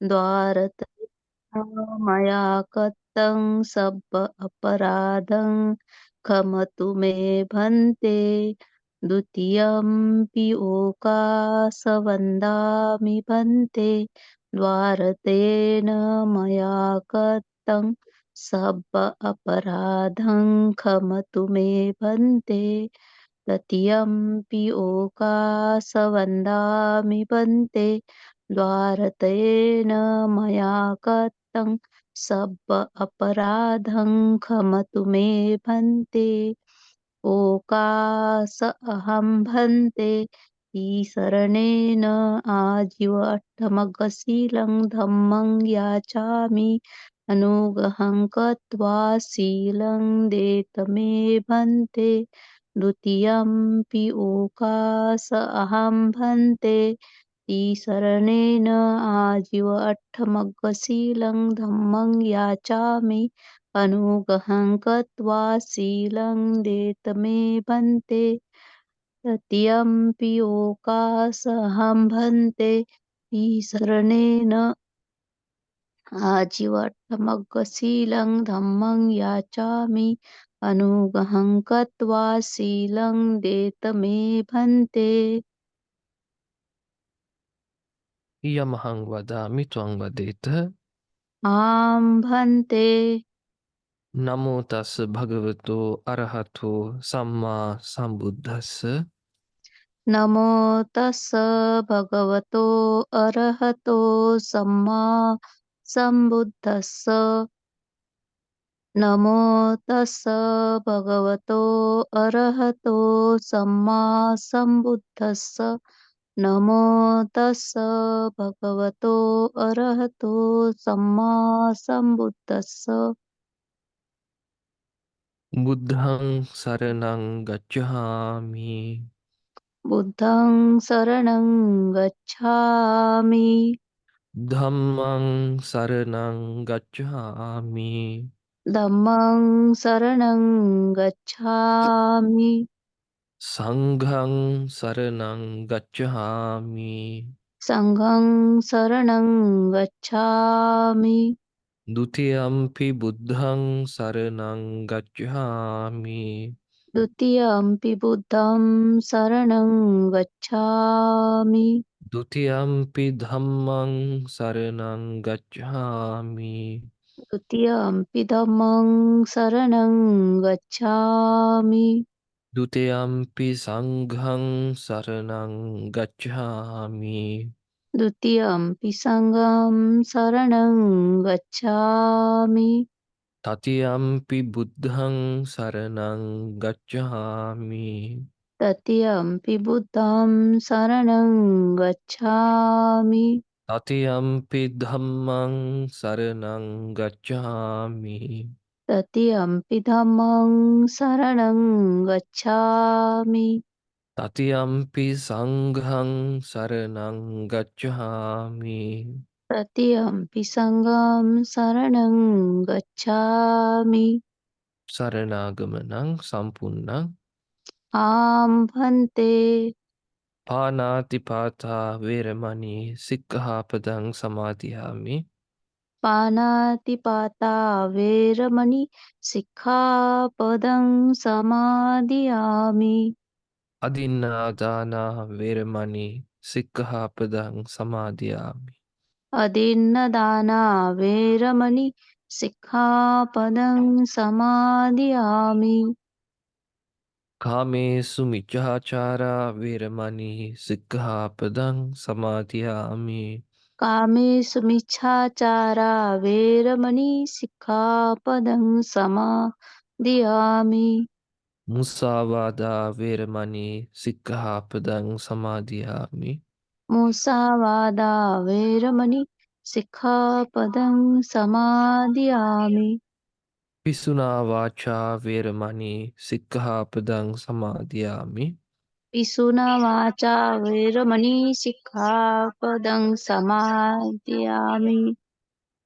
द्वारत मया कत्तं सब अपराधं खमतु मे भन्ते द्वितीयंपि ओकासवन्दामि भन्ते द्वारतेन मया कत्तं सब अपराधं खमतु मे भन्ते तृतीयंपि ओकासवन्दामि भन्ते द्वारतेन मया कत्तं सब अपराधं खमतु मे भन्ते ओकास अहं भन्ते ईशरणेन आजीव अट्टमगशीलं धम्मं याचामि अनुगहं कृत्वा शीलं देत मे भन्ते द्वितीयंपि ओकास अहं भन्ते ईशरणेन आजीव अट्टमगशीलं धम्मं याचामि अनुगहं कृत्वा शीलं देत मे भन्ते तृतीयंपि ओकासहं भन्ते ईशरणेन आजीवट्टमग्गशीलं धम्मं याचामि अनुगहं कृत्वा शीलं देत मे भन्ते යමහං වදාමි ත්වං වදේත. आं भन्ते නමෝ තස්ස භගවතෝ අරහතෝ සම්මා සම්බුද්දස්ස. नमो तस्स भगवतो अरहतो सम्मा सम्बुद्धस्स नमो तस्स भगवतो अरहतो सम्मा सम्बुद्धस्स नमो तस्स भगवतो अरहतो सम्मा सम्बुद्धस्स බුද්ධං සරණං ගච්ඡාමි. बुद्धं शरणं गच्छामि ධම්මං සරණං ගච්ඡාමි. धम्मं शरणं गच्छामि සංඝං සරණං ගච්ඡාමි. संघं शरणं गच्छामि ဒ ුතියම්පි බුද්ධං සරණං ගච්ඡාමි. ဒ ුතියම්පි බුද්ධं शरणं गच्छामि ဒ ුතියම්පි ධම්මං සරණං ගච්ඡාමි. ဒ ුතියම්පි ධම්මं शरणं गच्छामि ဒ ුතියම්පි සංඝං සරණං ගච්ඡාමි. ဒ ුතියම්පි සංඝं शरणं गच्छामि තතියම්පි බුද්ධං සරණං ගච්ඡාමි. තතියම්පි බුද්ධං शरणं गच्छामि තතියම්පි ධම්මං සරණං ගච්ඡාමි. තතියම්පි ධම්මං शरणं गच्छामි තතියම්පි සංඝං සරණං ගච්ඡාමි. තතියම්පි සංඝං शरणं गच्छामि සරණාගමනං සම්පුන්නං. ආම්භන්තේ පානාතිපාතා වේරමණී සික්ඛාපදං සමාදියාමි. පානාතිපාතා වේරමණී සික්ඛාපදං සමාදියාමි අදින්නාදානා වේරමණී සික්ඛාපදං සමාදියාමි. අදින්නදානා වේරමණී සික්ඛාපදං සමාදියාමි කාමේසු මිච්ඡාචාරා වේරමණී සික්ඛාපදං සමාදියාමි. කාමේසු මිච්ඡාචාරා වේරමණී සික්ඛාපදං සමාදියාමි මුසාවාදා වේරමණී සික්ඛාපදං සමාදියාමි. මුසාවාදා වේරමණී සික්ඛාපදං සමාදියාමි පිසුනා වාචා වේරමණී සික්ඛාපදං සමාදියාමි. පිසුනා වාචා වේරමණී සික්ඛාපදං සමාදියාමි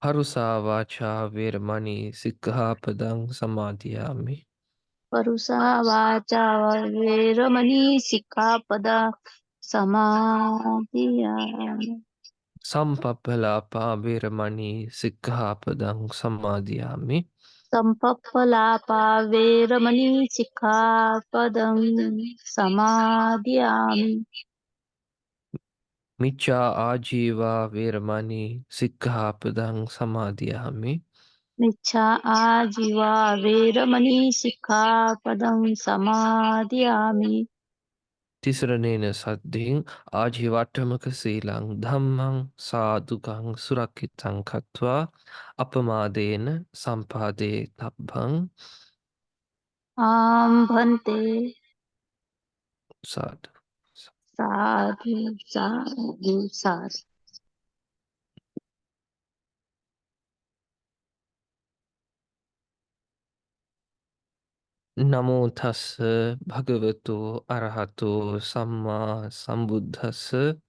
පරුසා වාචා වේරමණී සික්ඛාපදං සමාදියාමි. පරුසා වාචා වේරමණී සික්ඛාපදං සමාදියාමි Sampappalapa veramani sikkhapadang samadhiyami. Sampappalapa veramani sikkhapadam samadhiyami. Micca ajiva veramani sikkhapadang samadhiyami. Miccha ajiva veramani sikkhapadam samadhiyami. Tisranena saddhing ajivattamaka silang dhammang sadhukang surakitang katva apamadena sampade tabbang. Bhante. Sadhu. Sadhu, sadhu, sadhu. Namo tassa bhagavato arahato samma sambuddhassa.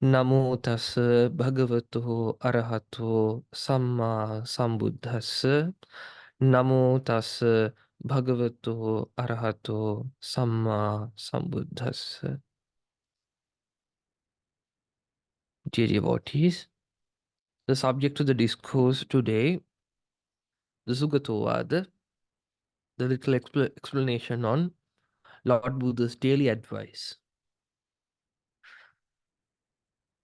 Namo tassa bhagavato arahato samma sambuddhassa. Namo tassa bhagavato arahato samma sambuddhassa. Dear devotees, the subject of the discourse today, the sugatovaad, the little explanation on Lord Buddha's daily advice.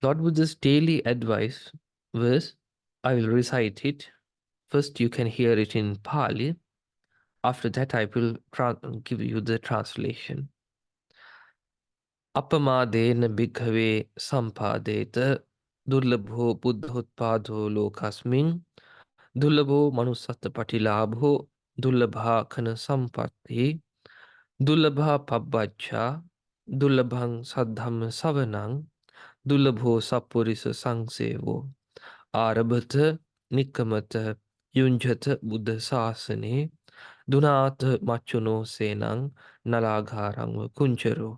Lord Buddha's daily advice was, I will recite it. First, you can hear it in Pali. After that, I will give you the translation. Apamadena bhikkhave sampadeta durlabho buddhotpadho lokasmin durlabho manusatta patilabho durlabha khana sampatti durlabha pabbaccha durlabhang saddhamma savanang durlabho sappurisa sangsevo Arabhata Nikamata Yunjata Buddha Sasane Dunata Machuno Senang Nalagharang Kuncharo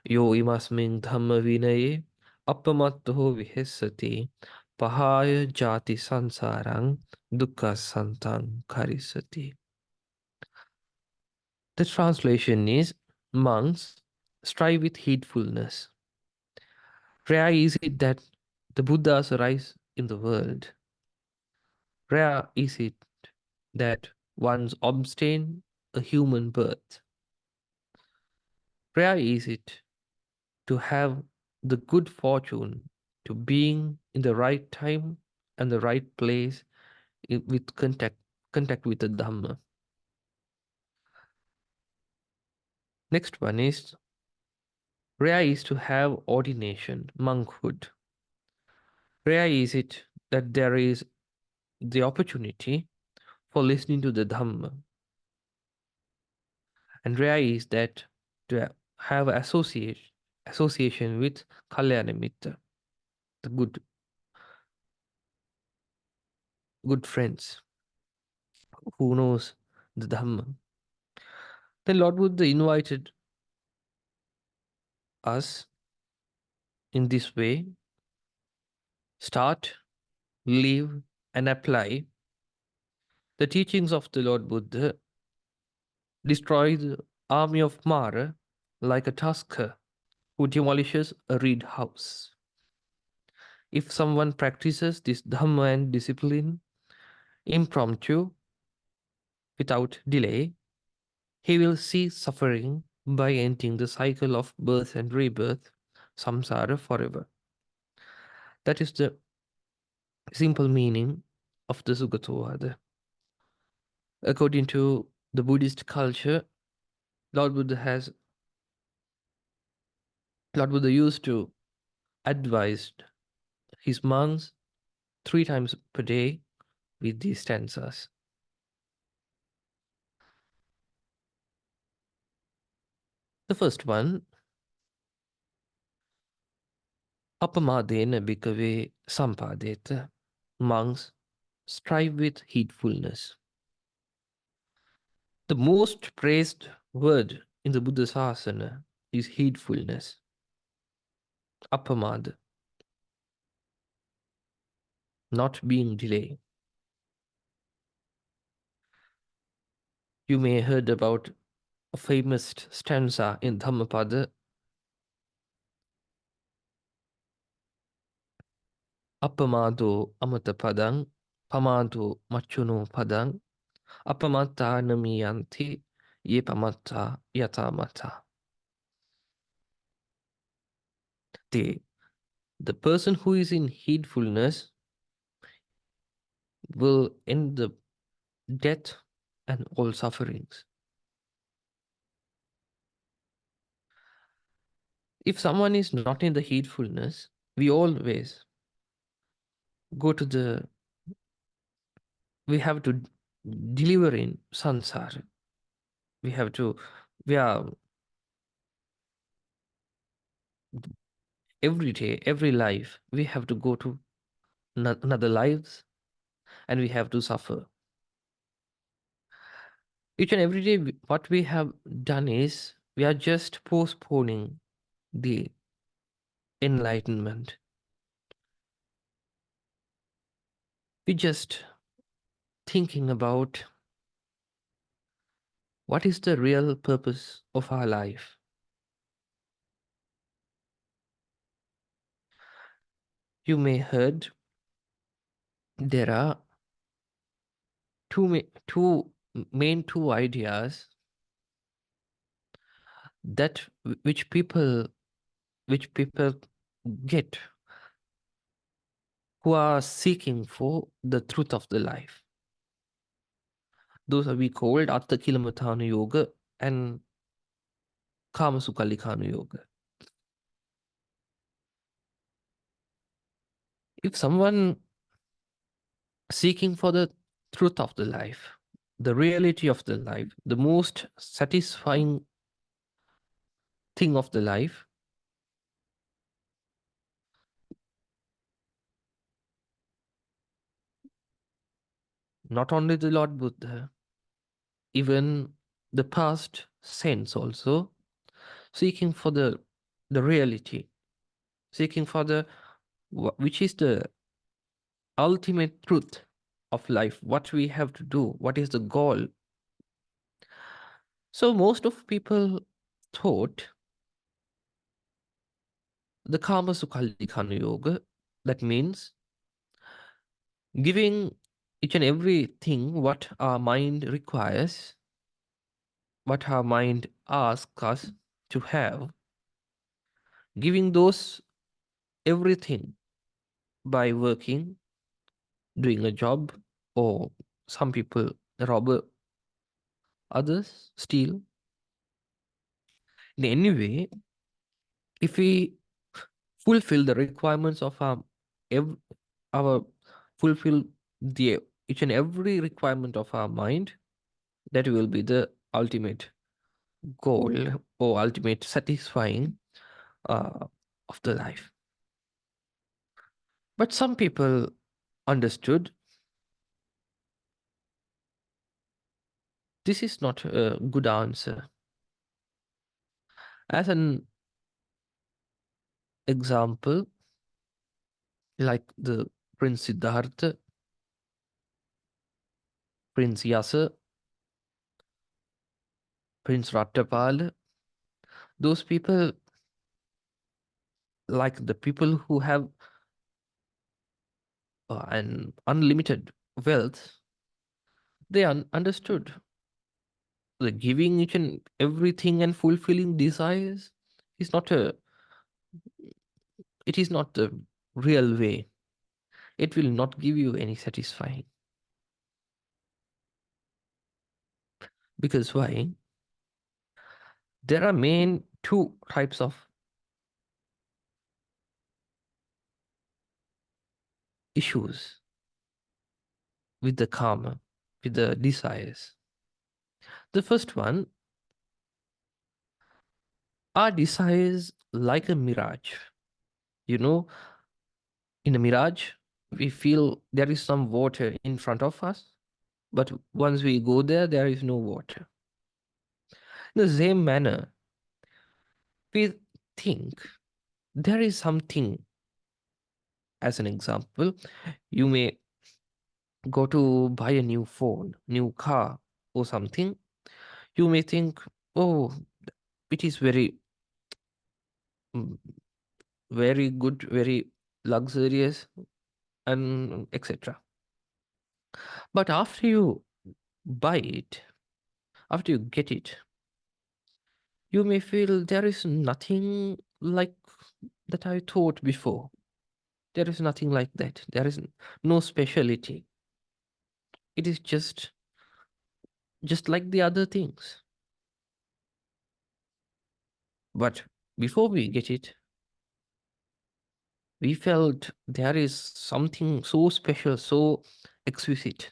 Yo imasmin Dhamma Vinaye Apamato Vihesati Pahaya Jati Sansarang Dukkha Santang Karisati. The translation is, monks, strive with heedfulness. Rare is it that the Buddhas arise in the world. Rare is it that ones obtain a human birth. Rare is it to have the good fortune to being in the right time and the right place with contact with the Dhamma. Next one is, rare is to have ordination, monkhood. Rare is it that there is the opportunity for listening to the Dhamma. And rare is that to have association with Kalyana Mitra, the good friends who knows the Dhamma. Then Lord Buddha invited us in this way: start, live, and apply the teachings of the Lord Buddha. Destroy the army of Mara like a tusker who demolishes a reed house. If someone practices this Dhamma and discipline impromptu, without delay, he will cease suffering by ending the cycle of birth and rebirth, samsara, forever. That is the simple meaning of the sugatovaad. According to the Buddhist culture, Lord Buddha used to advise his monks 3 times per day with these stanzas. The first one, Apamadena bhikkhave sampadeta. Monks, strive with heedfulness. The most praised word in the Buddha Sasana is heedfulness, apamad, not being delayed. You may have heard about a famous stanza in Dhammapada. Appamado amata padang, pamado machuno padang, appamata namiyanti, ye pamata yatamata. The person who is in heedfulness will end the death and all sufferings. If someone is not in the heedfulness, we always go to we have to deliver in sansara. We are every day, every life, we have to go to another lives and we have to suffer. Each and every day, what we have done is we are just postponing the enlightenment. We just thinking about what is the real purpose of our life. You may heard there are two main two ideas that which people get who are seeking for the truth of the life. Those are we called Atta Kilamatthana Yoga and Kamasukallikhana Yoga. If someone seeking for the truth of the life, the reality of the life, the most satisfying thing of the life, not only the Lord Buddha, even the past saints also seeking for the reality, seeking for the which is the ultimate truth of life, what we have to do, what is the goal. So most of people thought the Kama Sukhallikhana Yoga, that means giving each and everything what our mind requires, what our mind asks us to have, giving those everything by working, doing a job, or some people rob others, steal. In any way, if we fulfill the requirements of ev- our fulfill the each and every requirement of our mind, that will be the ultimate goal or ultimate satisfying uh, of the life. But some people understood this is not a good answer. As an example, like the Prince Siddhartha, Prince Yasa, Prince Rattapala, those people, like the people who have an unlimited wealth, they understood the giving each and everything and fulfilling desires is not a it is not the real way. It will not give you any satisfying. Because why? There are main two types of issues with the karma, with the desires. The first one are desires like a mirage. You know, in a mirage, we feel there is some water in front of us, but once we go there, there is no water. In the same manner, we think there is something. As an example, you may go to buy a new phone, new car, or something. You may think, oh, it is mm, very good, very luxurious. and etc. But after you buy it, after you get it, you may feel there is nothing like that I thought before. There is nothing like that. There is no speciality. It is just like the other things. But before we get it, we felt there is something so special, so exquisite.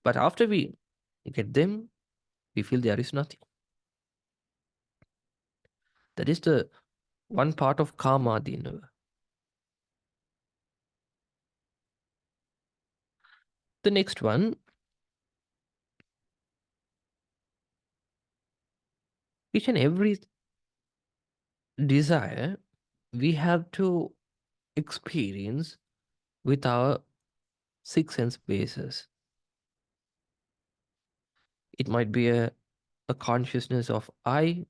But after we get them, we feel there is nothing. That is the one part of karma, Dinu. The next one, each and every desire we have to experience with our six sense bases. It might be a consciousness of eye,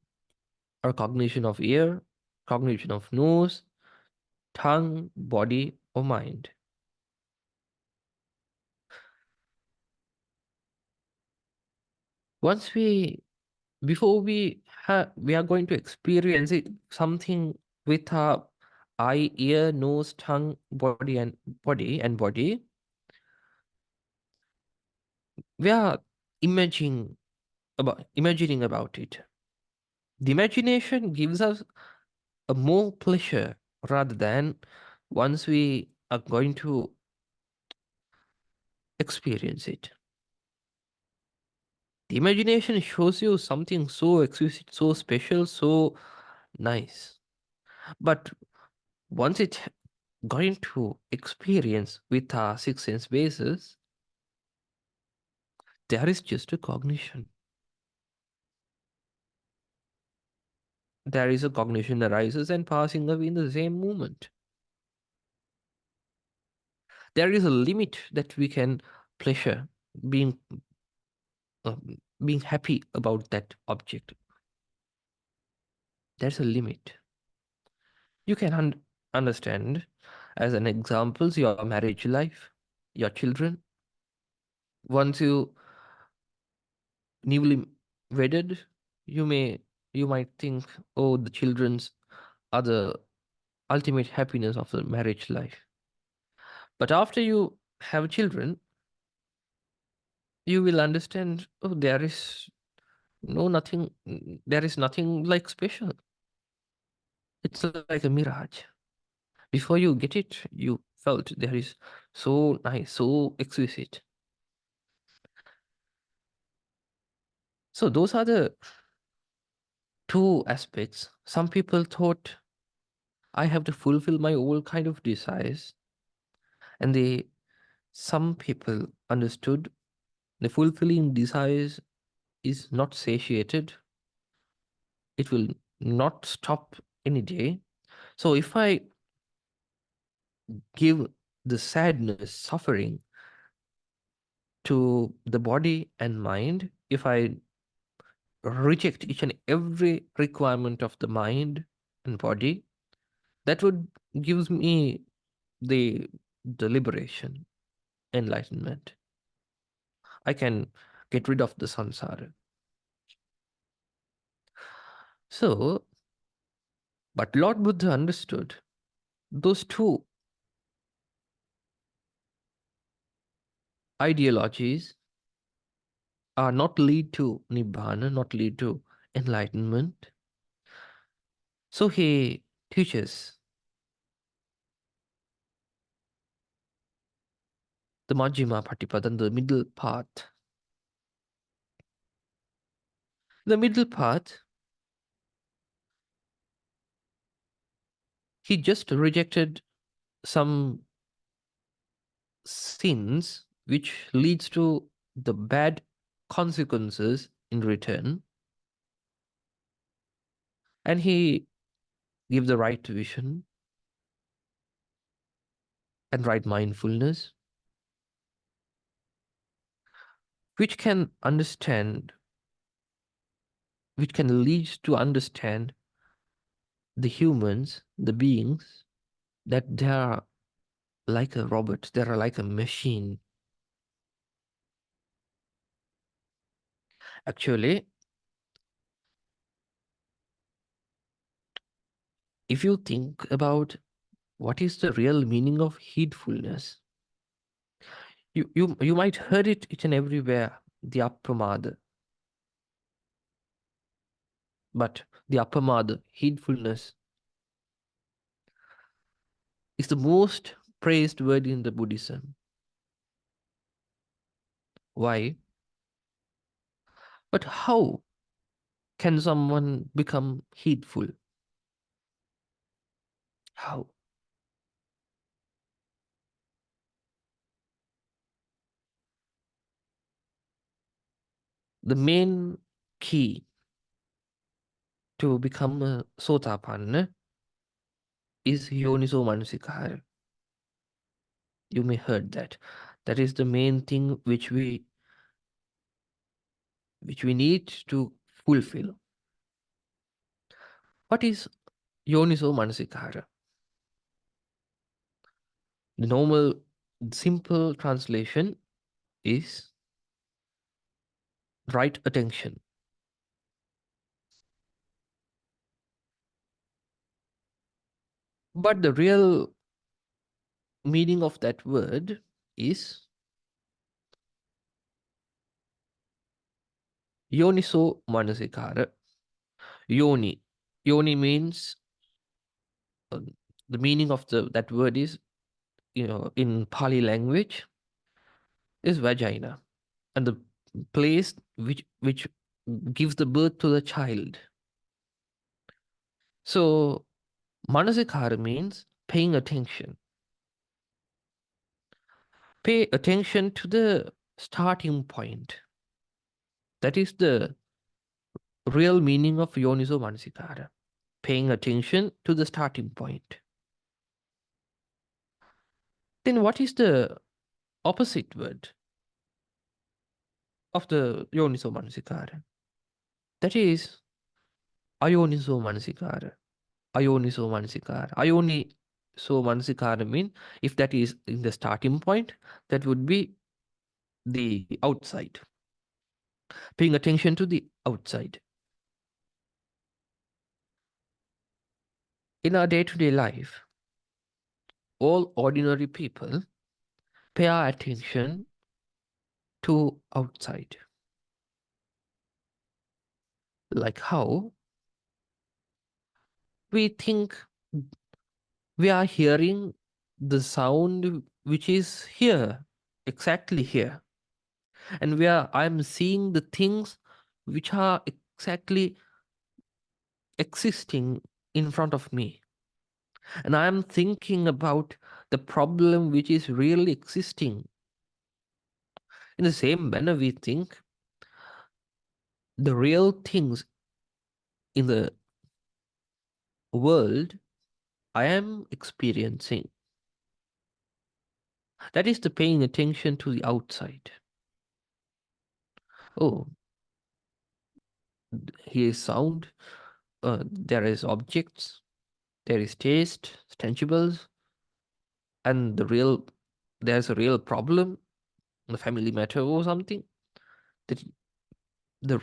or cognition of ear, cognition of nose, tongue, body, or mind. Once we, before we are going to experience it, something with our eye, ear, nose, tongue, body, we are imagining about it. The imagination gives us a more pleasure rather than once we are going to experience it. The imagination shows you something so exquisite, so special, so nice. But once it going to experience with our six sense bases, there is just a cognition. There is a cognition arises and passing away in the same moment. There is a limit that we can pleasure, being being happy about that object. There's a limit. You can understand, as an example, your marriage life, your children. Once you newly wedded, you may you might think, oh, the children's are the ultimate happiness of the marriage life. But after you have children, you will understand, oh, there is nothing, there is nothing like special. It's like a mirage. Before you get it, you felt there is so nice, so exquisite. So those are the two aspects. Some people thought I have to fulfill my all kind of desires, and some people understood the fulfilling desires is not satiated. It will not stop any day. So if I give the sadness, suffering to the body and mind, if I reject each and every requirement of the mind and body, that would gives me the liberation, enlightenment. I can get rid of the samsara. So, but Lord Buddha understood those two ideologies are not lead to nibbana, not lead to enlightenment. So he teaches the Majjhima Patipada, the middle path. The middle path, he just rejected some sins which leads to the bad consequences in return, and he give the right vision and right mindfulness, which can understand, which can lead to understand the humans, the beings, that there are like a robot, they are like a machine. Actually, if you think about what is the real meaning of heedfulness, you might heard it each and everywhere, the appamada. But the appamada, heedfulness, is the most praised word in the Buddhism. Why? But how can someone become heedful? How? The main key to become a sotapanna is yoniso manasikara. You may heard that. That is the main thing which we need to fulfill. What is yoniso manasikara? The normal, simple translation is right attention. But the real meaning of that word is yoniso manasikara. Yoni. Yoni means uh, the meaning of that word is, in Pali language, is vagina, and the place which gives the birth to the child. So manasikara means paying attention. Pay attention to the starting point. That is the real meaning of yoniso manasikara. Paying attention to the starting point. Then what is the opposite word of the yoniso manasikara? That is ayoniso manasikara. Ayoniso manasikara. Ayoniso manasikara mean, if that is in the starting point, that would be the outside. Paying attention to the outside. In our day-to-day life, all ordinary people pay our attention to outside. Like how we think we are hearing the sound which is here, exactly here. And I'm seeing the things which are exactly existing in front of me. And I'm thinking about the problem which is really existing. In the same manner, we think the real things in the world I am experiencing. That is the paying attention to the outside. Oh, here is sound, there is objects, there is taste, tangibles, and there's a real problem, the family matter or something. That the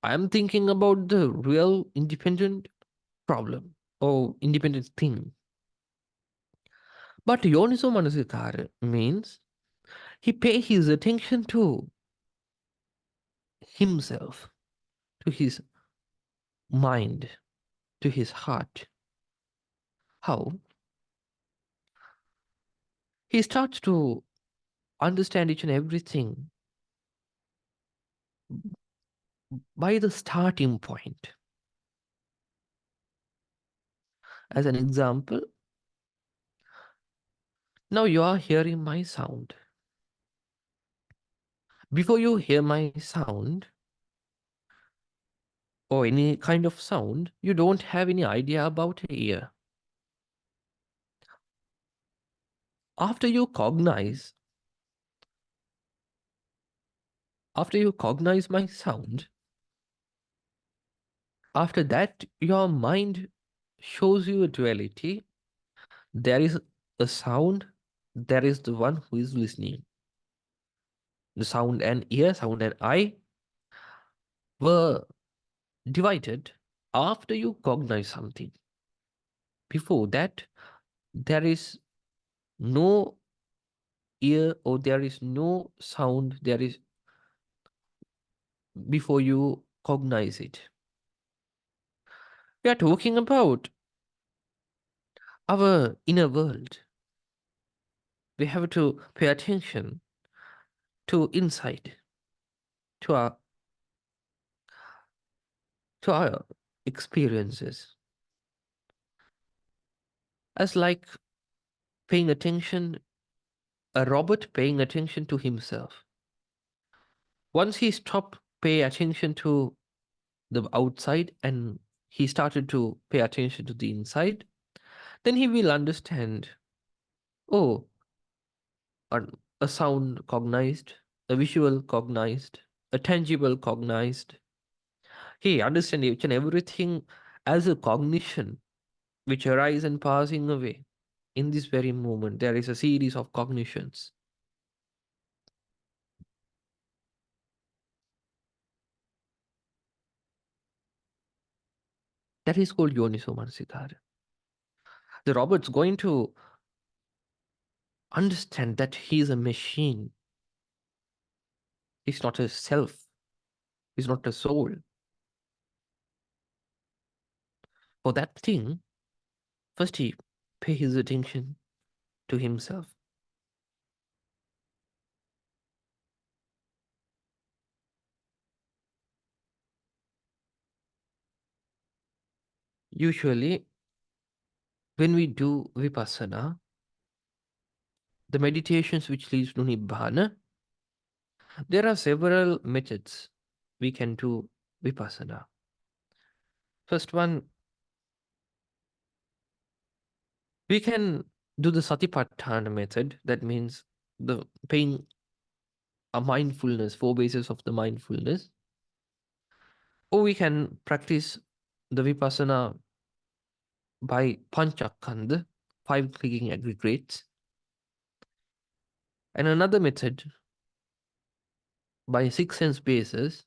I'm thinking about the real independent problem or independent thing. But Yoniso Manasikara means he pay his attention to himself, to his mind, to his heart. How? He starts to understand each and everything by the starting point. As an example, now you are hearing my sound. Before you hear my sound or any kind of sound, you don't have any idea about an ear. After you cognize, after you cognize my sound, after that your mind shows you a duality. There is a sound there is the one who is listening. The sound and ear, sound and eye were divided after you cognize something. Before that, there is no ear or there is no sound, there is before you cognize it. We are talking about our inner world. We have to pay attention to inside, to our to our experiences. As like paying attention, a robot paying attention to himself. Once he stopped pay attention to the outside and he started to pay attention to the inside, then he will understand, oh, a sound cognized, a visual cognized, a tangible cognized. He understand each and everything as a cognition which arise and passing away. In this very moment, there is a series of cognitions. That is called Yoniso Manasikara. The robot's going to understand that he is a machine. He's not a self. He's not a soul. For that thing, first he pay his attention to himself. Usually, when we do vipassana, the meditations which leads to nibbana, there are several methods we can do vipassana. First one, we can do the satipatthana method. That means the paying a mindfulness, four bases of the mindfulness. Or we can practice the vipassana by panchakanda, five clicking aggregates. And another method by six sense bases.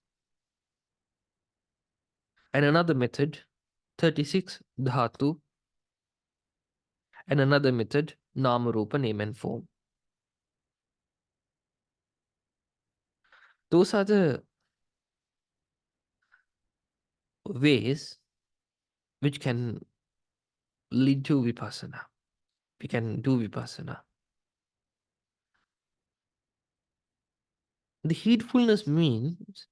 And another method, 36 dhatu. And another method, nama rupa, name and form. Those are the ways which can lead to vipassana. We can do vipassana. The heedfulness means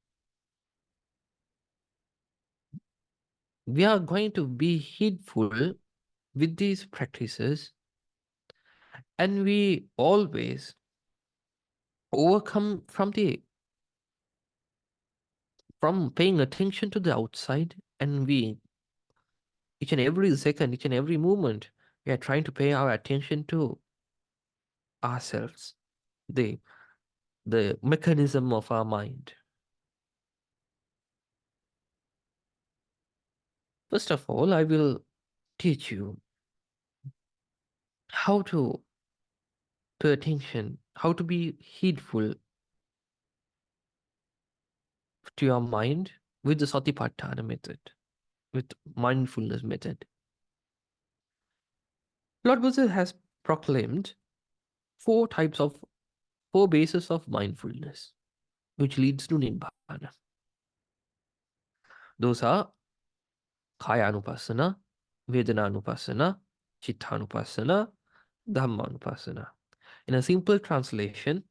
we are going to be heedful with these practices and we always overcome from paying attention to the outside, and we each and every second, each and every moment, we are trying to pay our attention to ourselves, the the mechanism of our mind. First of all, I will teach you how to pay attention, how to be heedful to your mind with the Satipatthana method, with mindfulness method. Lord Buddha has proclaimed four bases of mindfulness, which leads to Nibbana. Those are Kayanupassana, Vedananupassana, Chittanupassana, Dhammanupassana. In a simple translation,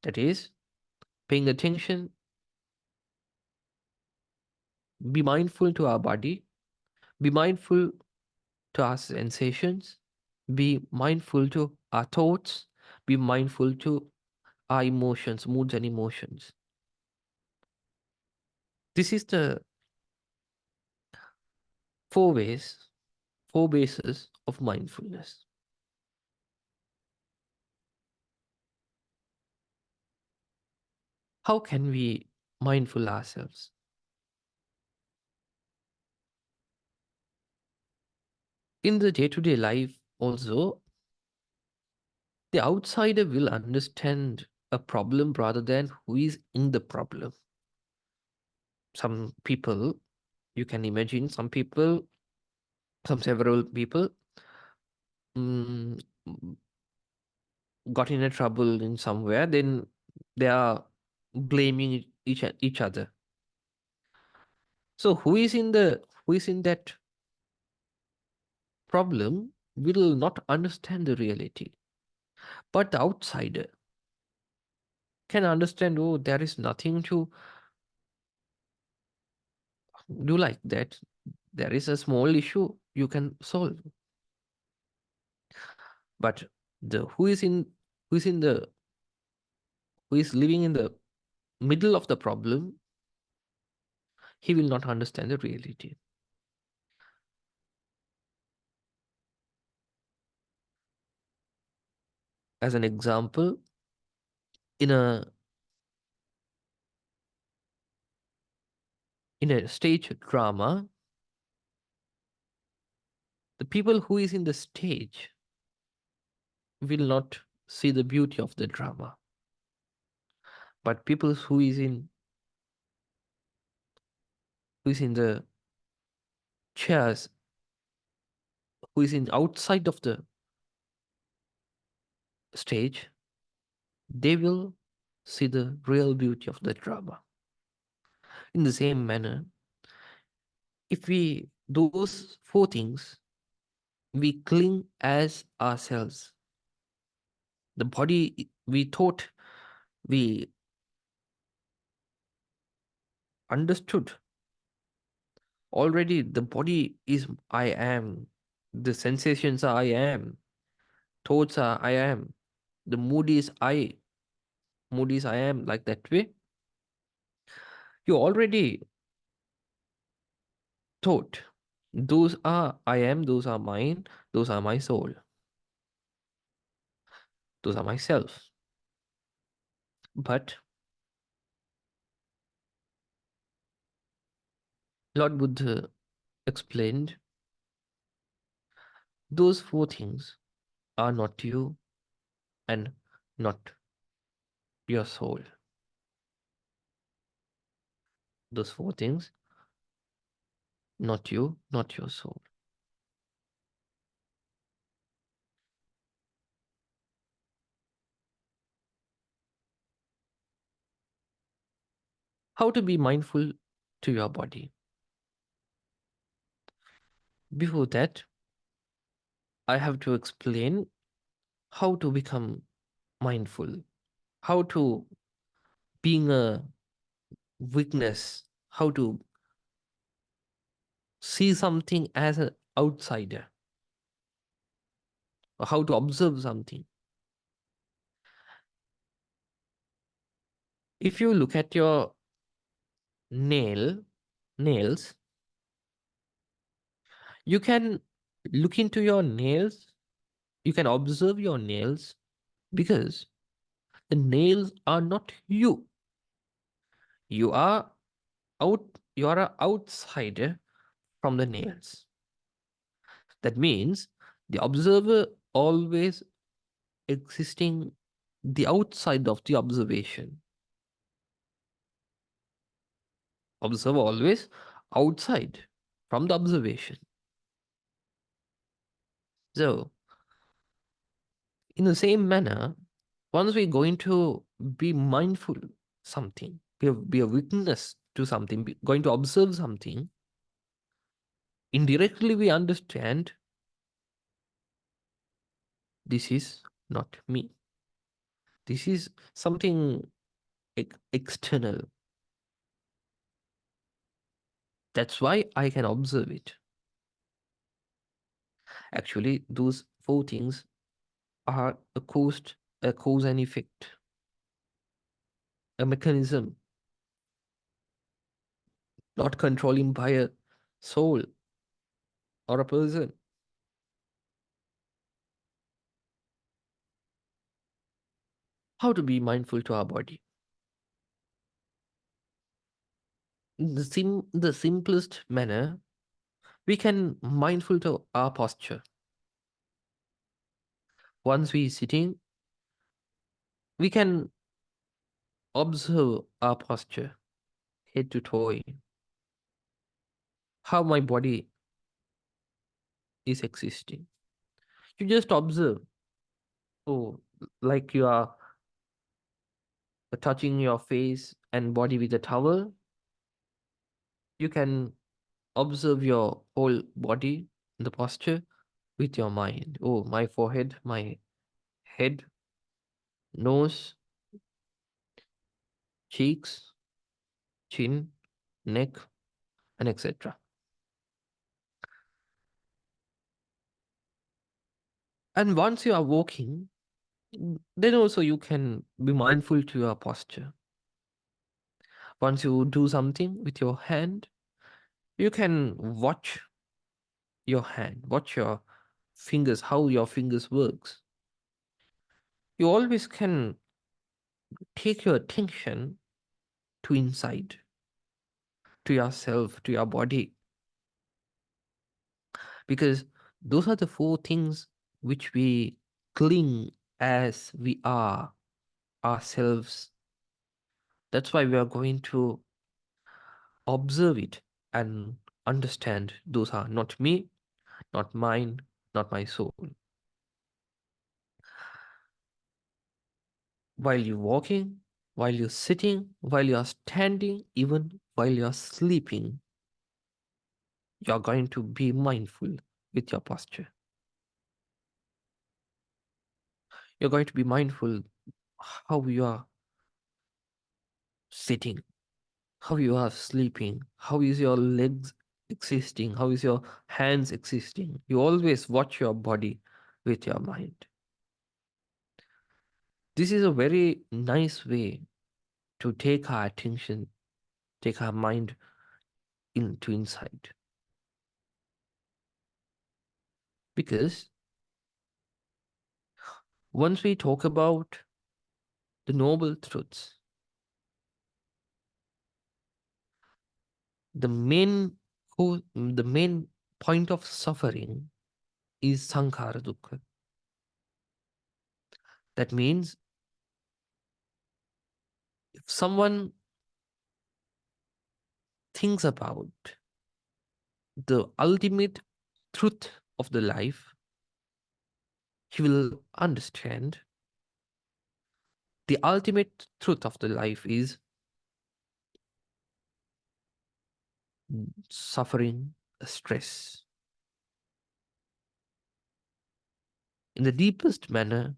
that is, paying attention, be mindful to our body, be mindful to our sensations, be mindful to our thoughts, be mindful to our emotions, moods and emotions. This is the four ways, four bases of mindfulness. How can we mindful ourselves? In the day-to-day life also, The outsider will understand a problem rather than who is in the problem. Some people, you can imagine, some several people mm, got in a trouble in somewhere, then they are blaming each other. So who is in that problem will not understand the reality. But the outsider can understand, oh, there is nothing to do like that. There is a small issue you can solve. But the who is in the who is living in the middle of the problem, he will not understand the reality. As an example, in a stage drama, the people who is in the stage will not see the beauty of the drama. But people who is in the chairs, who is in outside of the stage, they will see the real beauty of the drama. In the same manner, if we those four things we cling as ourselves, the body we thought we understood already, the body is I am, the sensations are I am, thoughts are I am, the mood is I am, like that way. You already thought those are I am, those are mine, those are my soul, those are myself. But Lord Buddha explained those four things are not you and not your soul. Those four things, not you, not your soul. How to be mindful to your body? Before that, I have to explain how to become mindful, how to being a witness, how to see something as an outsider, or how to observe something. If you look at your nails, you can look into your nails, you can observe your nails, because the nails are not you. You are you are an outsider from the nails. That means the observer always existing the outside of the observation. Observer always outside from the observation. So, in the same manner, once we're going to be mindful something, be a witness to something, going to observe something, indirectly we understand this is not me. This is something external. That's why I can observe it. Actually, those four things are a cause and effect, a mechanism, not controlling by a soul or a person. How to be mindful to our body? In the simplest manner, we can mindful to our posture. Once we sitting, We can observe our posture, head to toe, how my body is existing. You just observe. Oh, like you are touching your face and body with a towel. You can observe your whole body, the posture with your mind. Oh, my forehead, my head, nose, cheeks, chin, neck, and etc. And once you are walking, then also you can be mindful to your posture. Once you do something with your hand, you can watch your hand, watch your fingers, how your fingers works. You always can take your attention to inside, to yourself, to your body, because those are the four things which we cling as we are ourselves. That's why we are going to observe it and understand those are not me, not mine, not my soul. While you're walking, while you're sitting, while you're standing, even while you're sleeping, you're going to be mindful with your posture. You're going to be mindful how you are sitting, how you are sleeping, how is your legs existing, how is your hands existing. You always watch your body with your mind. This is a very nice way to take our attention, take our mind into inside. Because once we talk about the noble truths, the main the main point of suffering is sankhara dukkha. That means if someone thinks about the ultimate truth of the life, he will understand the ultimate truth of the life is suffering, stress. In the deepest manner,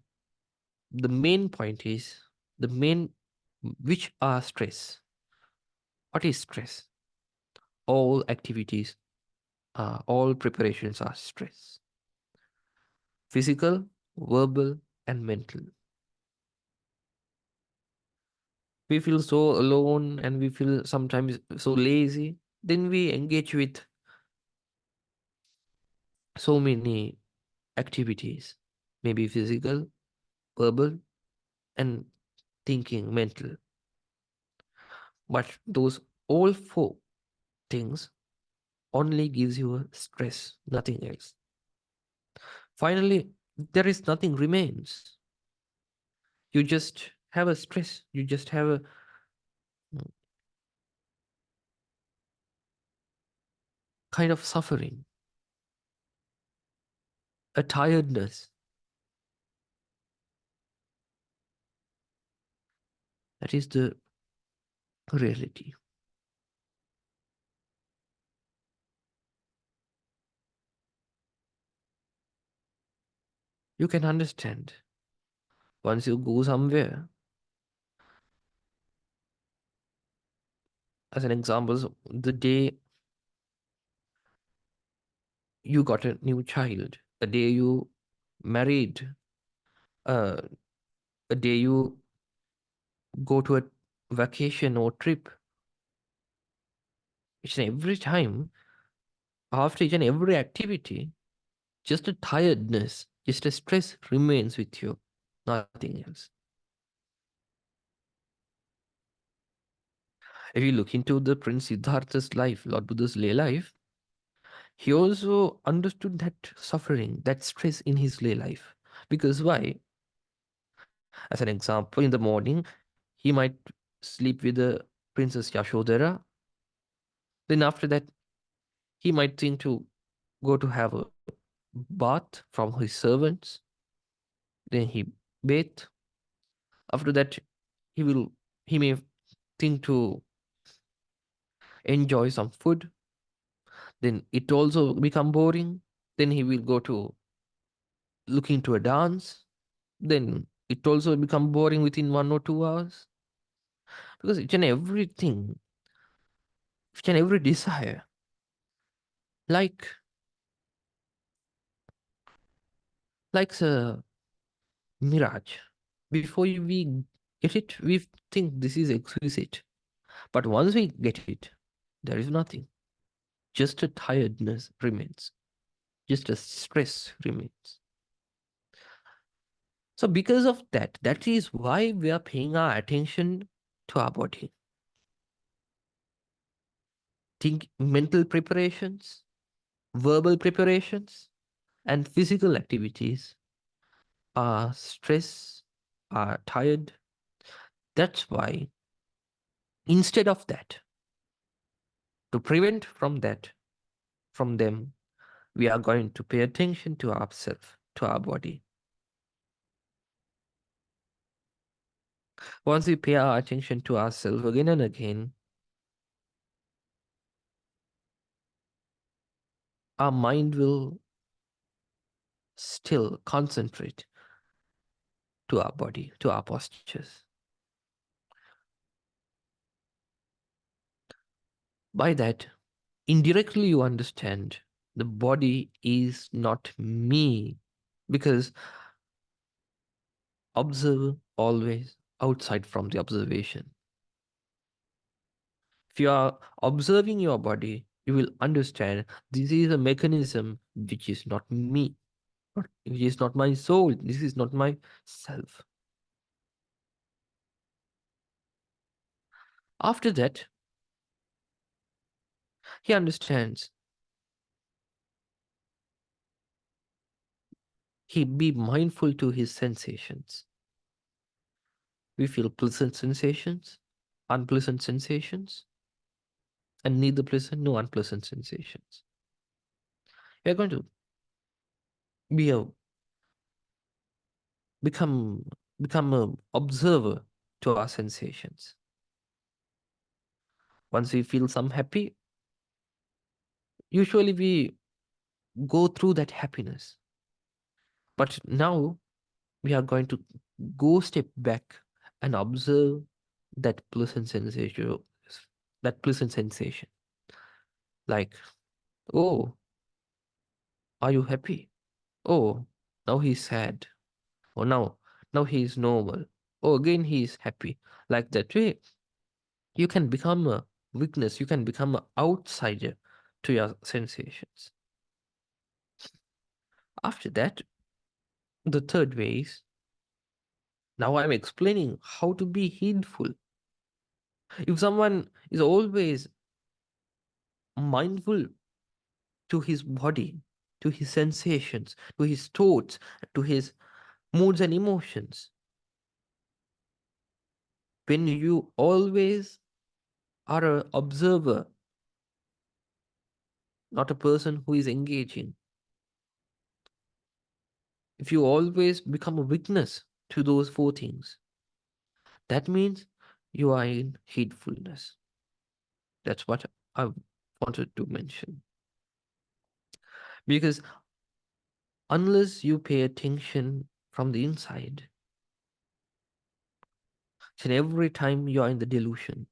the main point is the main which are stress. What is stress? All activities, all preparations are stress. Physical, verbal, and mental. We feel so alone and we feel sometimes so lazy. Then we engage with so many activities, maybe physical, verbal, and thinking, mental. But those all four things only gives you a stress, nothing else. Finally, there is nothing remains. You just have a stress. You just have a kind of suffering, a tiredness. That is the reality. You can understand once you go somewhere. As an example, so the day you got a new child, the day you married, uh, a day you go to a vacation or trip, each and every time, after each and every activity, just a tiredness, just a stress remains with you, nothing else. If you look into the Prince Siddhartha's life, Lord Buddha's lay life, he also understood that suffering, that stress in his lay life. Because why? As an example, in the morning, he might sleep with the Princess Yashodhara. Then after that, he might think to go to have a bath from his servants. Then he bathe. After that, he will he may think to enjoy some food. Then it also become boring. Then he will go to looking to a dance. Then it also become boring within 1 or 2 hours, because each and everything, each and every desire, like a mirage. Before we get it, we think this is exquisite. But once we get it, there is nothing. Just a tiredness remains. Just a stress remains. So because of that, that is why we are paying our attention to our body. Think mental preparations, verbal preparations, and physical activities are stress, are tired. That's why instead of that, to prevent from them, we are going to pay attention to ourselves, to our body. Once we pay our attention to ourselves again and again, our mind will still concentrate to our body, to our postures. By that, indirectly you understand the body is not me, because observe always outside from the observation. If you are observing your body, you will understand this is a mechanism which is not me, which is not my soul, this is not my self. After that, he understands. He be mindful to his sensations. We feel pleasant sensations, unpleasant sensations, and neither pleasant nor unpleasant sensations. We are going to be a become become a observer to our sensations. Once we feel some happy, usually we go through that happiness. But now we are going to go step back and observe that pleasant sensation, that pleasant sensation. Like, oh, are you happy? Oh, now he's sad. Oh, now he's normal. Oh, again he is happy. Like that way, you can become a weakness. You can become an outsider to your sensations. After that, the third way is, now I'm explaining how to be heedful. If someone is always mindful to his body, to his sensations, to his thoughts, to his moods and emotions, when you always are an observer, not a person who is engaging, if you always become a witness to those four things, that means you are in heedfulness. That's what I wanted to mention. Because unless you pay attention from the inside, then every time you are in the delusion,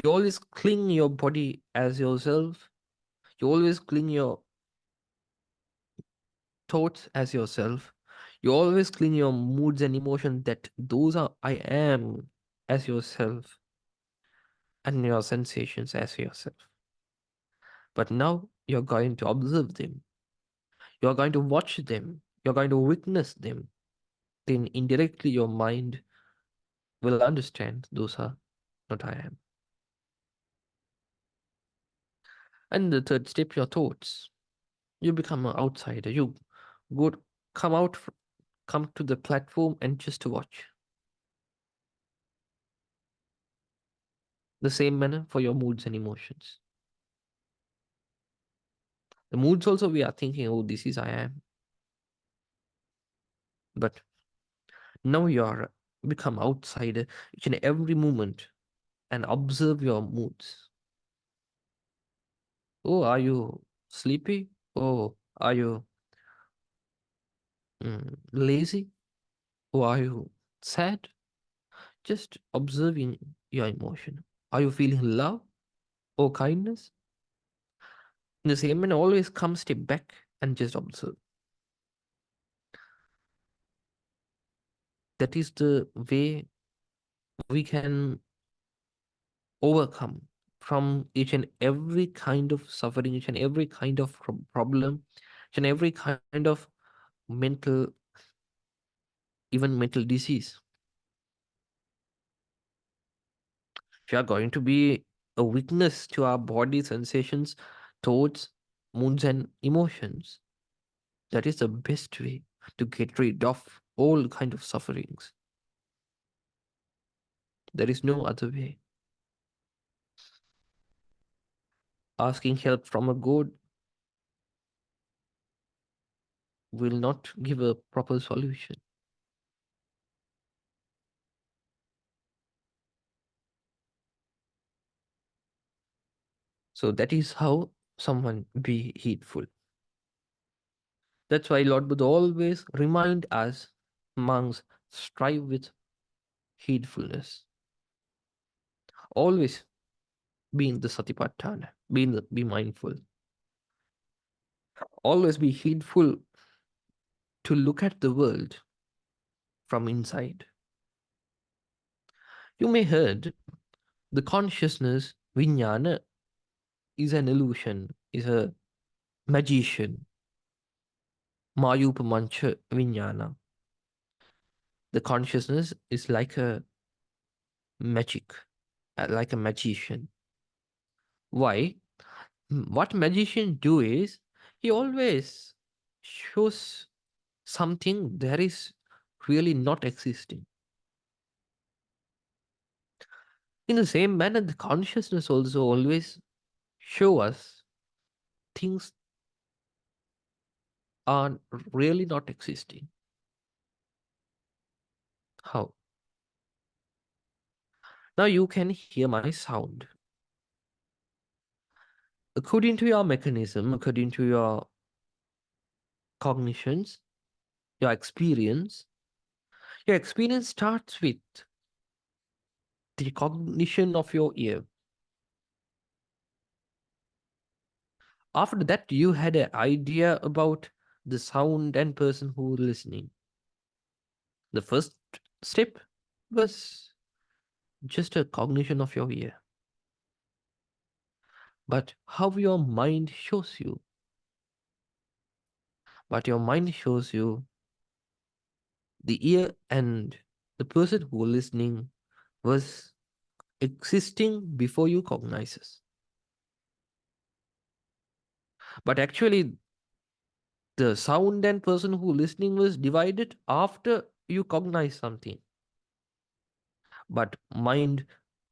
you always cling your body as yourself, you always cling your thoughts as yourself, you always cling your moods and emotions that those are I am as yourself, and your sensations as yourself. But now you're going to observe them, you're going to watch them, you're going to witness them. Then indirectly your mind will understand those are not I am. And the third step, your thoughts. You become an outsider. You go come out. come to the platform and just watch. The same manner for your moods and emotions. The moods also we are thinking, oh, this is I am. But now you are become outsider each and every moment and observe your moods. Oh, are you sleepy? Oh, are you lazy? Or are you sad? Just observing your emotion. Are you feeling love or kindness? In the same manner, always come step back and just observe. That is the way we can overcome from each and every kind of suffering, each and every kind of problem, each and every kind of mental, even mental disease. If you are going to be a witness to our body sensations, thoughts, moods, and emotions, that is the best way to get rid of all kind of sufferings. There is no other way. Asking help from a god will not give a proper solution. So that is how someone be heedful. That's why Lord Buddha always remind us monks strive with heedfulness. Always be in the satipatthana, be mindful. Always be heedful to look at the world from inside. You may heard the consciousness, vijnana, is an illusion, is a magician, mayupamancha vijnana. The consciousness is like a magic, like a magician. Why? What magician do is he always shows something that is really not existing. In the same manner, the consciousness also always show us things are really not existing. How? Now you can hear my sound. According to your mechanism, according to your cognitions, your experience starts with the cognition of your ear. After that, you had an idea about the sound and person who listening. The first step was just a cognition of your ear. But how your mind shows you, but your mind shows you the ear and the person who listening was existing before you cognizes. But actually, the sound and person who listening was divided after you cognize something. But mind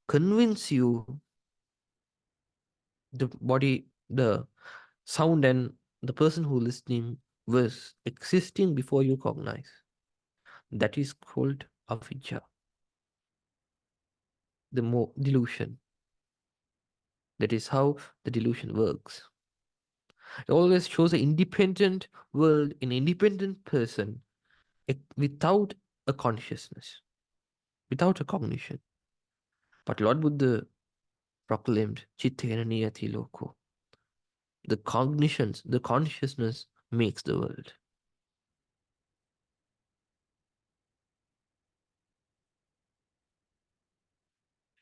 convince you the body, the sound and the person who listening was existing before you cognize. That is called avidya, the more delusion. That is how the delusion works. It always shows an independent world, an independent person without a consciousness, without a cognition. But Lord Buddha proclaimed Chittena Niyati Loko. The cognitions, the consciousness makes the world.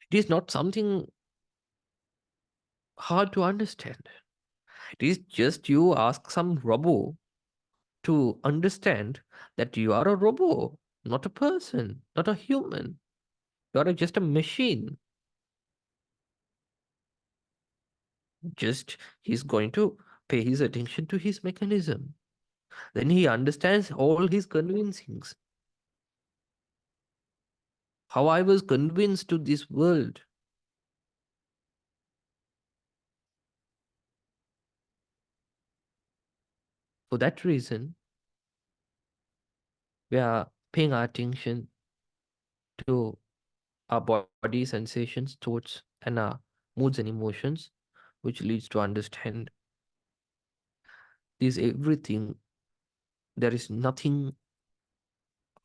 It is not something hard to understand. It is just you ask some robot to understand that you are a robot, not a person, not a human. You are just a machine. Just he's going to pay his attention to his mechanism. Then he understands all his convincings. How I was convinced to this world. For that reason, we are paying our attention to our body sensations, thoughts, and our moods and emotions, which leads to understand this everything. There is nothing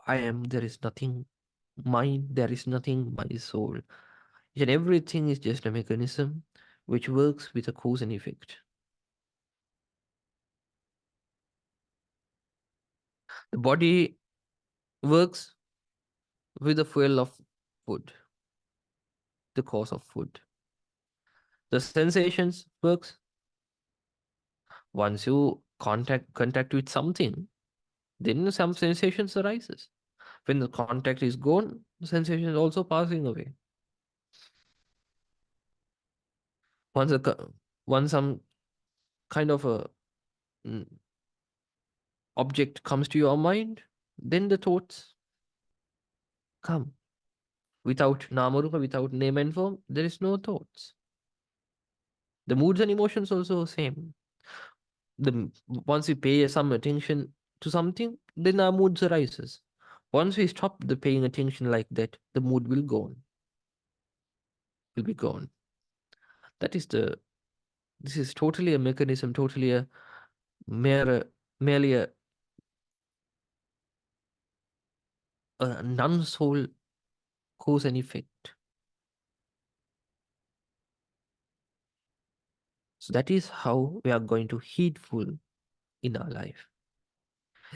I am, there is nothing mine, there is nothing my soul. Each and everything is just a mechanism which works with a cause and effect. The body works with the fuel of food, the cause of food. The sensations works once you contact with something, then some sensations arises. When the contact is gone, the sensation is also passing away. Once once some kind of a mm, object comes to your mind, then the thoughts come. Without namarupa, without name and form, there is no thoughts. The moods and emotions also same. Once we pay some attention to something, then our moods arises. Once we stop the paying attention like that, the mood will go on, will be gone. That is the this is totally a mechanism, totally a mere merely a non-soul cause and effect. So that is how we are going to heedful in our life.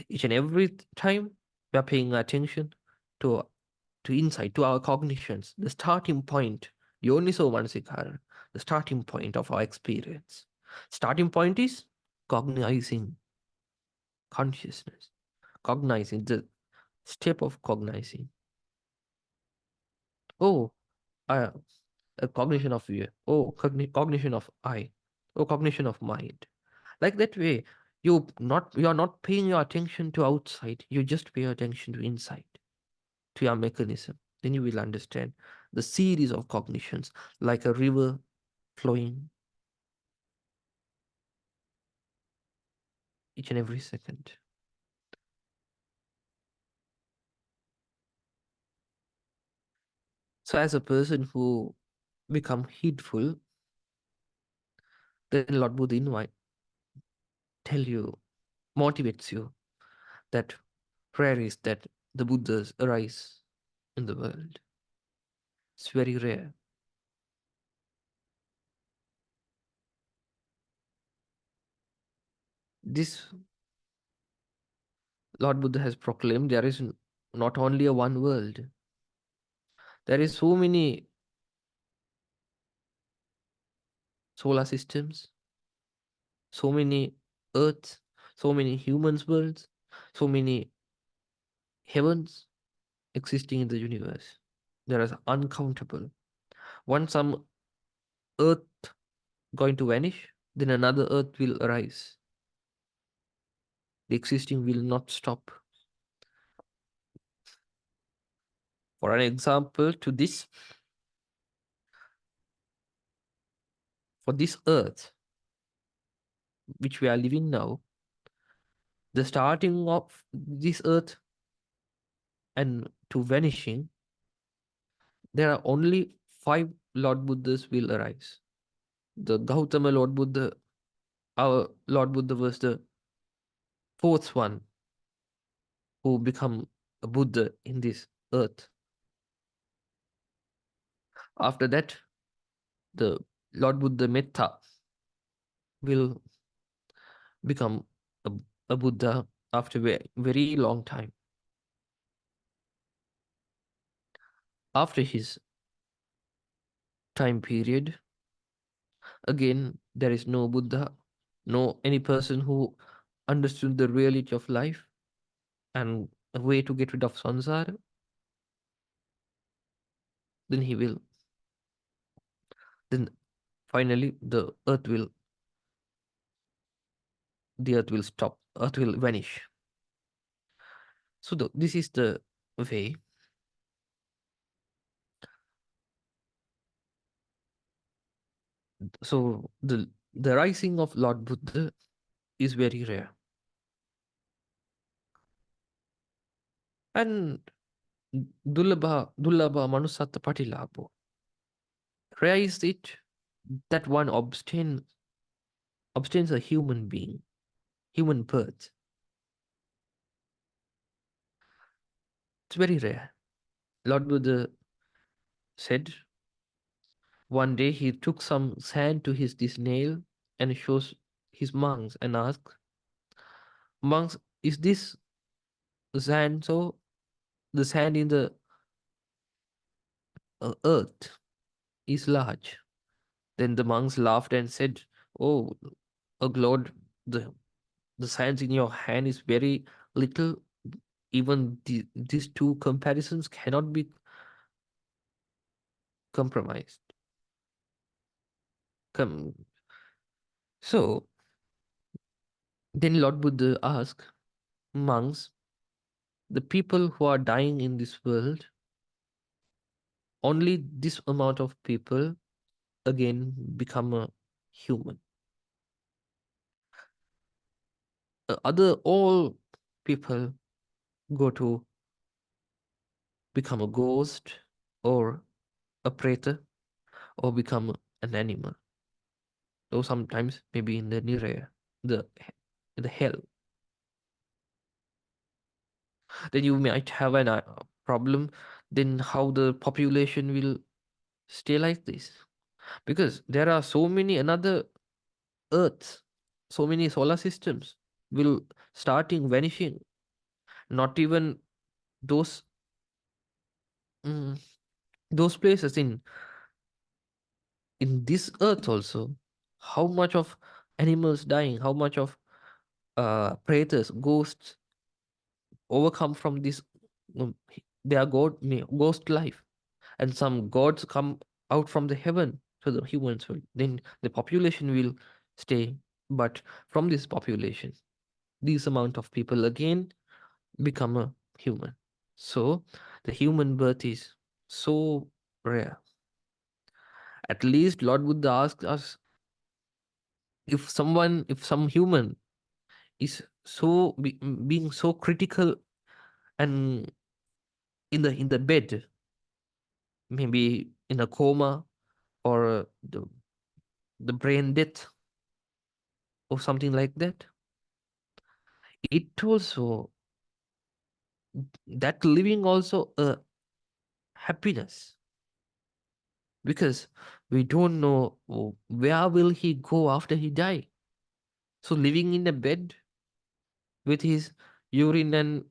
Each and every time we are paying attention to insight, to our cognitions, the starting point, yoniso manasikara, the starting point of our experience. Starting point is cognizing consciousness, cognizing the step of cognizing. Oh, uh, a cognition of you. Oh, cognition of I. Oh, cognition of mind. Like that way, you are not paying your attention to outside. You just pay attention to inside, to your mechanism. Then you will understand the series of cognitions like a river flowing each and every second. So as a person who become heedful, then Lord Buddha tell you, motivates you that rare is that the Buddhas arise in the world. It's very rare. This Lord Buddha has proclaimed there is not only a one world. There is so many solar systems, so many earths, so many humans worlds, so many heavens existing in the universe. There is uncountable. Once some earth going to vanish, then another earth will arise. The existing will not stop. For an example to this, for this earth which we are living now, the starting of this earth and to vanishing, there are only 5 Lord Buddhas will arise. The Gautama Lord Buddha, our Lord Buddha was the fourth one who become a Buddha in this earth. After that, the Lord Buddha Metta will become a, a Buddha after a very long time. After his time period, again, there is no Buddha, no any person who understood the reality of life and a way to get rid of samsara. Then he will, then finally the earth will stop. earth will vanish. So this is the way. So the rising of Lord Buddha is very rare. And Dullabha Manusatta Patilabo. Rare is it that one obtains a human being, human birth. It's very rare. Lord Buddha said one day he took some sand to his nail and shows his monks and asked, monks, is this sand so? The sand in the earth is large. Then the monks laughed and said, oh, Lord, the sand in your hand is very little. Even these two comparisons cannot be compromised. Com- so then Lord Buddha asked, monks, the people who are dying in this world, only this amount of people again become a human. Other all people go to become a ghost or a preta or become an animal. Or sometimes maybe in the niraya, the the hell. Then you might have a problem. Then how the population will stay like this? Because there are so many another Earths, so many solar systems will starting vanishing. Not even those mm, those places in this Earth also. How much of animals dying? How much of pretas, ghosts overcome from this? Their ghost life, and some gods come out from the heaven to the humans world. Then the population will stay, but from this population, this amount of people again become a human. So the human birth is so rare. At least Lord Buddha asks us, if some human is being so critical and in the bed, maybe in a coma or the brain death or something like that, it also that living also a happiness, because we don't know where will he go after he die. So living in a bed with his urine and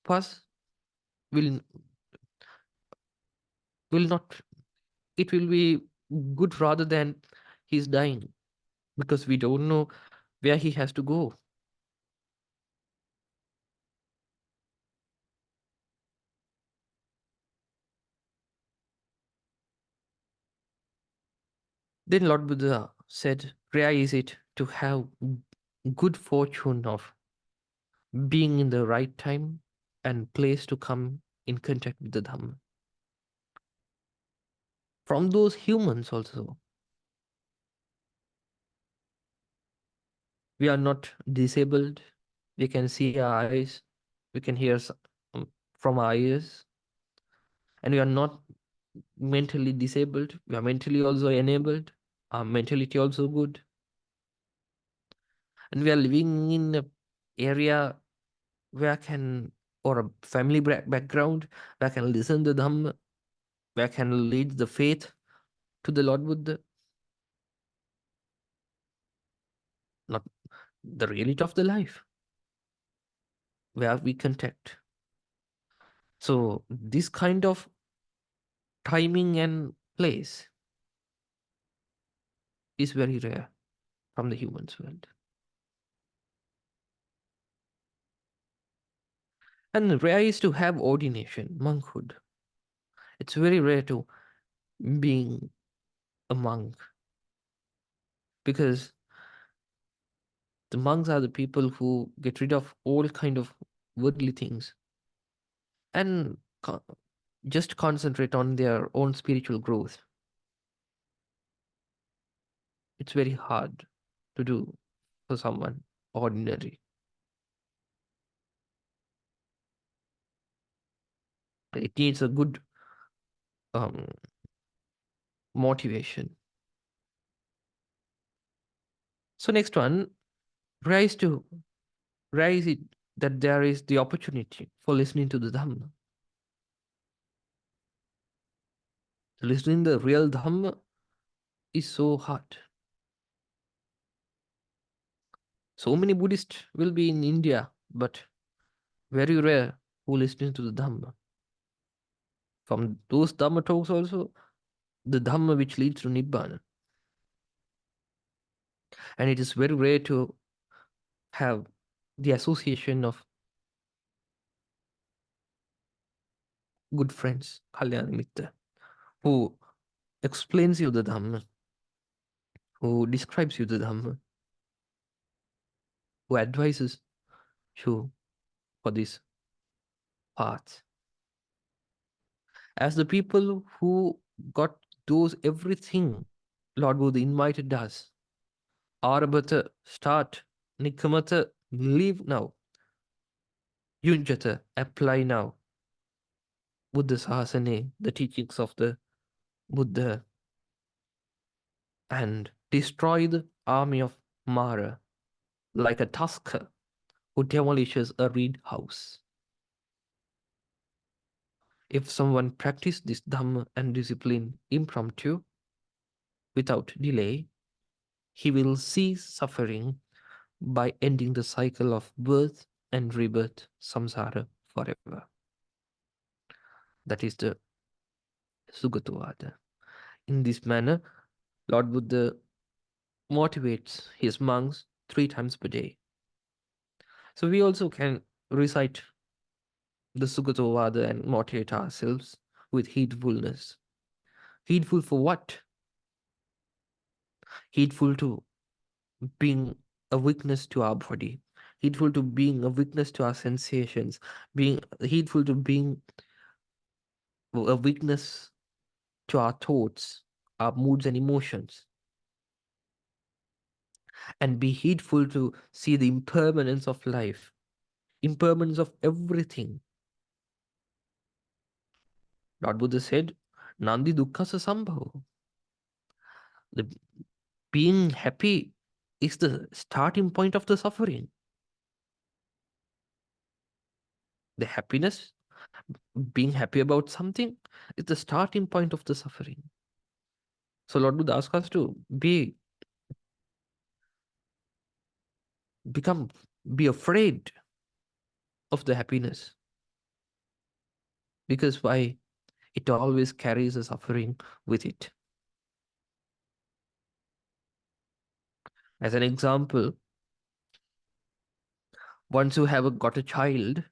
pus will not, it will be good rather than he's dying, because we don't know where he has to go. Then Lord Buddha said, rare is it to have good fortune of being in the right time and place to come in contact with the Dhamma. From those humans also, we are not disabled. We can see our eyes, we can hear from our ears, and we are not mentally disabled. We are mentally also enabled. Our mentality also good, and we are living in a area where I can, or a family background where I can listen to Dhamma, where I can lead the faith to the Lord Buddha, not the reality of the life where we contact. So this kind of timing and place is very rare from the humans world. And rare is to have ordination, monkhood. It's very rare to being a monk, because The monks are the people who get rid of all kind of worldly things and just concentrate on their own spiritual growth. It's very hard to do for someone ordinary. It needs a good um, motivation. So next one, rise to rise it that there is the opportunity for listening to the Dhamma. Listening the real Dhamma is so hard. So many Buddhists will be in India, but very rare who listen to the Dhamma. From those Dhamma talks also, the Dhamma which leads to Nibbana. And it is very rare to have the association of good friends, Kalyana Mitta, who explains you the Dhamma, who describes you the Dhamma, who advises you for this path. As the people who got those everything Lord Buddha invited us, Arabata, start, Nikamata, leave now, Yunjata, apply now, Buddha Sahasane, the teachings of the Buddha, and destroy the army of Mara like a tusker who demolishes a reed house. If someone practice this Dhamma and discipline impromptu, without delay, he will cease suffering by ending the cycle of birth and rebirth, samsara, forever. That is the sugatovaad. In this manner, Lord Buddha motivates his monks 3 times per day. So we also can recite the sugatovaad and motivate ourselves with heedfulness. Heedful for what? Heedful to being a witness to our body, heedful to being a witness to our sensations, being heedful to being a witness to our thoughts, our moods and emotions, and be heedful to see the impermanence of life, impermanence of everything. Lord Buddha said, Nandi Dukkhasa Sambhava. The being happy is the starting point of the suffering. The happiness, being happy about something, is the starting point of the suffering. So Lord Buddha asks us to become, be afraid of the happiness. Because why? It always carries a suffering with it. As an example, once you have got a child,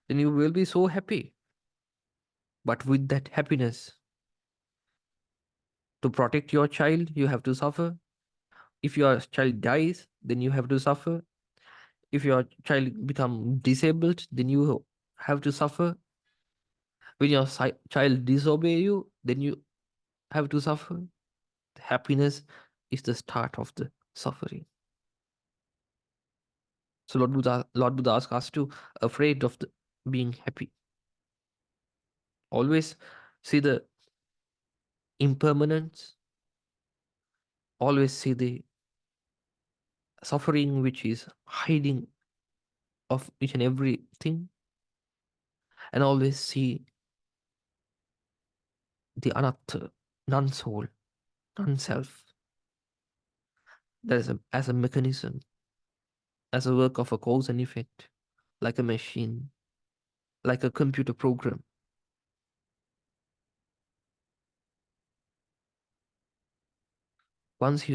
then you will be so happy. But with that happiness, to protect your child, you have to suffer. If your child dies, then you have to suffer. If your child become disabled, then you have to suffer. When your child disobey you, then you have to suffer. The happiness is the start of the suffering. So Lord Buddha asks us to afraid of the being happy. Always see the impermanence. Always see the suffering which is hiding of each and everything, and always see the anatta, non-soul, non-self, that is as a mechanism, as a work of a cause and effect, like a machine, like a computer program. Once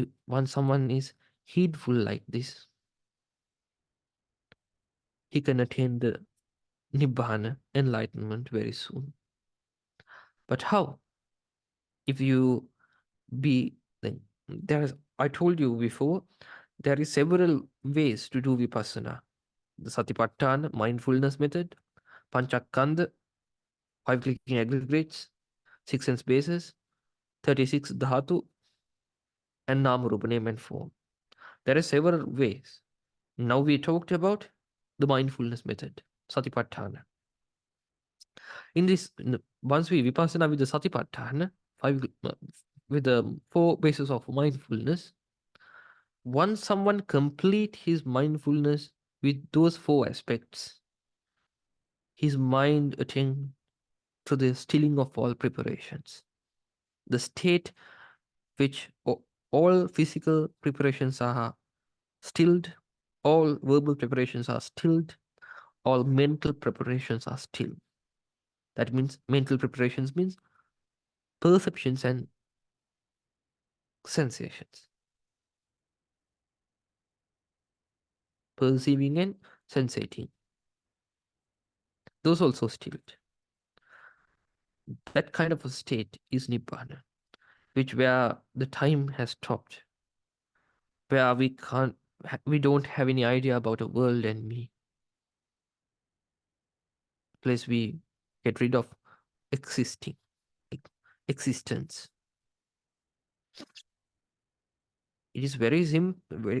someone is heedful like this, he can attain the nibbana, enlightenment, very soon. But how? If you be like, there's I told you before, There is several ways to do vipassana. The Satipatthana mindfulness method, Panchakanda, 5 clicking aggregates, 6 sense bases, 36 dhatu, and Namarupa name and form. There are several ways. Now we talked about the mindfulness method, Satipatthana. In this, once we vipassana with the Satipatthana, five, with the 4 bases of mindfulness, once someone complete his mindfulness with those 4 aspects, his mind attain to the stilling of all preparations, the state which all physical preparations are stilled, all verbal preparations are stilled, all mental preparations are still. That means mental preparations means perceptions and sensations, perceiving and sensating. Those also stilled. That kind of a state is nibbana, which where the time has stopped, where we don't have any idea about a world and me. Place we get rid of existing, existence. It is very simple.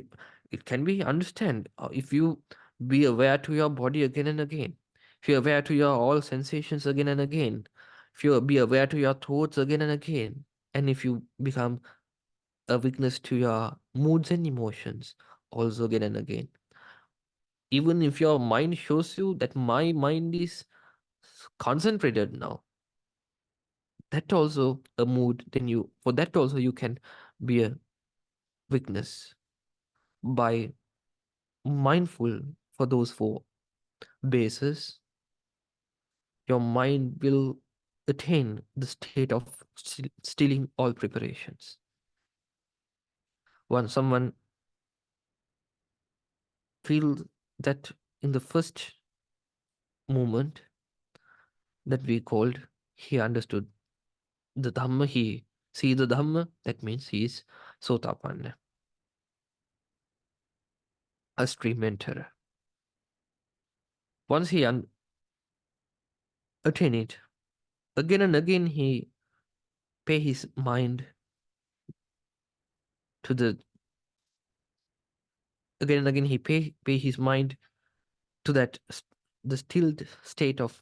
It can be understand if you be aware to your body again and again. If you're aware to your all sensations again and again. If you be aware to your thoughts again and again, and if you become a witness to your moods and emotions also again and again. Even if your mind shows you that my mind is concentrated now, that also a mood, then you for that also you can be a witness by mindful for those 4 bases. Your mind will attain the state of stilling all preparations. Once someone feels that in the first moment that we called, he understood the Dhamma, he see the Dhamma, that means he is Sotapanna, a stream enterer. Once he attain it, again and again he pay his mind to the again and again he pay his mind to that the stilled state of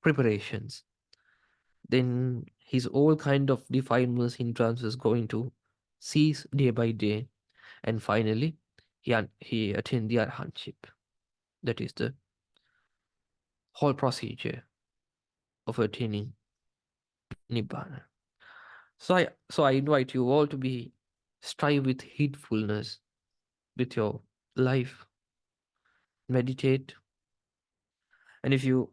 preparations. Then his all kind of defilements hindrances going to cease day by day, and finally he attained the arhatship. That is the whole procedure of attaining nibbana. So I invite you all to be strive with heedfulness with your life, meditate, and if you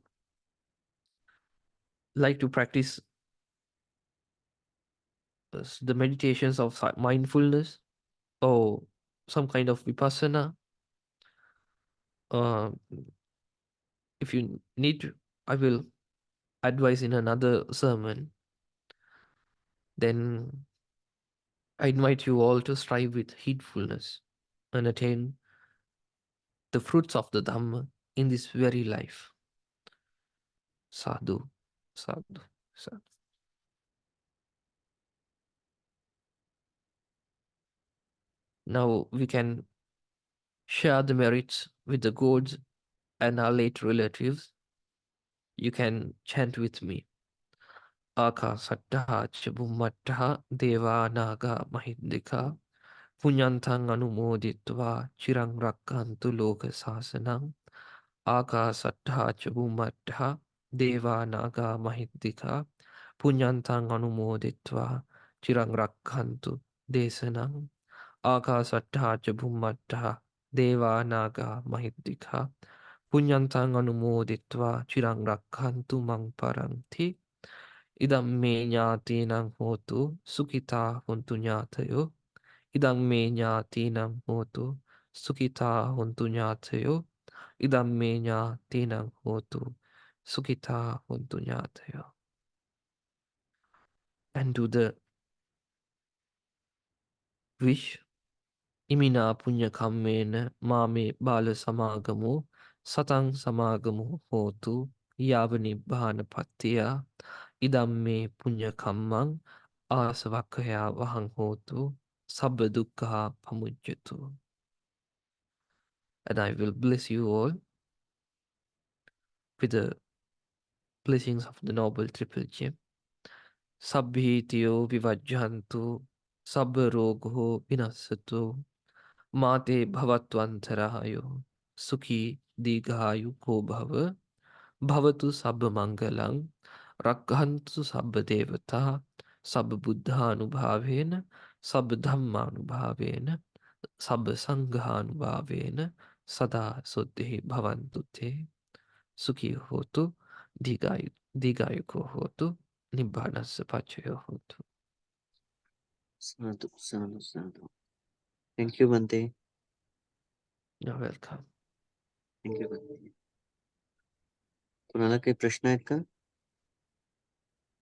like to practice the meditations of mindfulness or some kind of vipassana, uh, if you need to, I will advise in another sermon. Then I invite you all to strive with heedfulness and attain the fruits of the Dhamma in this very life. Sadhu, sadhu, sadhu. Now we can share the merits with the gods and our late relatives. You can chant with me. Akasattaha ca bhummattaha deva naga mahindika punyantang anumoditva chirang rakkantu loka sasanam. Akasattaha ca bhummattaha deva naga mahindika punyantang anumoditva chirang rakkantu desanam. Akasattaha ca bhummattaha deva naga mahindika punyantang anumoditva chirang rakkantu mang paranti. Idam me ñātīnaṁ hotu sukita hontu ñātayo. Idam me ñātīnaṁ hotu sukita hontu ñātayo. Idam me ñātīnaṁ hotu sukita hontu ñātayo. And do the wish इमिना पुण्यकम्मेन मामे बालसमागमो सतं समागमो होतु यावनिब्बानपत्तिया इदं मे पुण्यकम्मं आसवक्कया वहं होतु sabbadukkaha pamujjatu. And I will bless you all with the blessings of the Noble Triple Gem. Sabbhitiyo vivajjantu, sabba rogo vinasatu, mate bhavattvantarayo, sukhi dighayu ko bhava, bhavatu sabba mangalang, rakhantu sabba devata, sabba buddhanubhavena, sabba dhammanubhavena, sabba sanghanubhavena, sada suddhi bhavantu te. Sukhi hotu, digayuko hotu, nibbana pachayo hotu. Sadhu Sadhu Sadhu. Thank you, Bhante. You're welcome. Thank you, Bhante. कोणाला काही प्रश्न आहेत का?